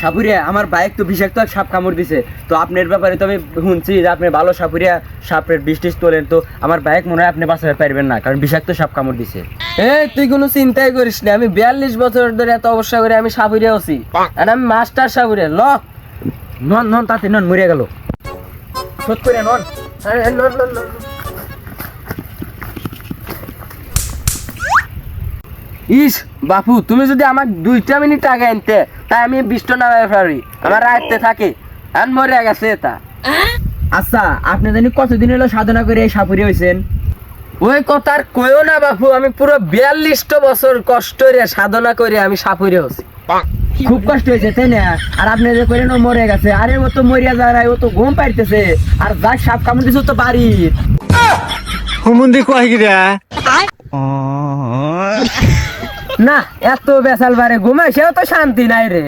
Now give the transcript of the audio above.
সাপুরিয়া আমার বাইক তো বিষাক্ত এক সাপ কামড় দিছে, তো আপনার ব্যাপারে তো আমি শুনছি যে আপনি ভালো সাপুরিয়া সাপের বিষ টিষ তোলেন, তো আমার বাইক মনে হয় আপনি বাঁচাতে পারবেন না, কারণ বিষাক্ত সাপ কামড় দিছে। এই তুই কোনো চিন্তাই করিস না, আমি 42 বছর ধরে এত অবস্থা করে আমি সাপুরিয়া আছি, আর আমি মাস্টার সাপুরিয়া। নন নন তাতে নন মরে গেল, শোধ করে নন। ইস বাপু, তুমি যদি আমার 2 মিনিট আগে আনতে, তাই আমি 20টা নামায় পারি, আমার রাখতে থাকে আর মরে গেছে এটা। আচ্ছা, আপনি জানি কতদিন হলো সাধনা করে এই সাপুরিয়া হয়েছেন? ওই কথা আর কইও না বাপু, আমি পুরো 42টা বছর কষ্ট করে সাধনা করে আমি সাপুরিয়া হচ্ছি। খুব কষ্ট হয়েছে তাই না? আর আপনি যে করেন ও মরে গেছে, আরে ও তো মরিয়া যায় না, ও তো ঘুম পাইতেছে, আর যাক সাপ কামড় দিছে ও তো বাড়ি। হুমুন্দি কয় গিরা না এত বেসাল বারে ঘুমাই, সেও তো শান্তি নাই রে।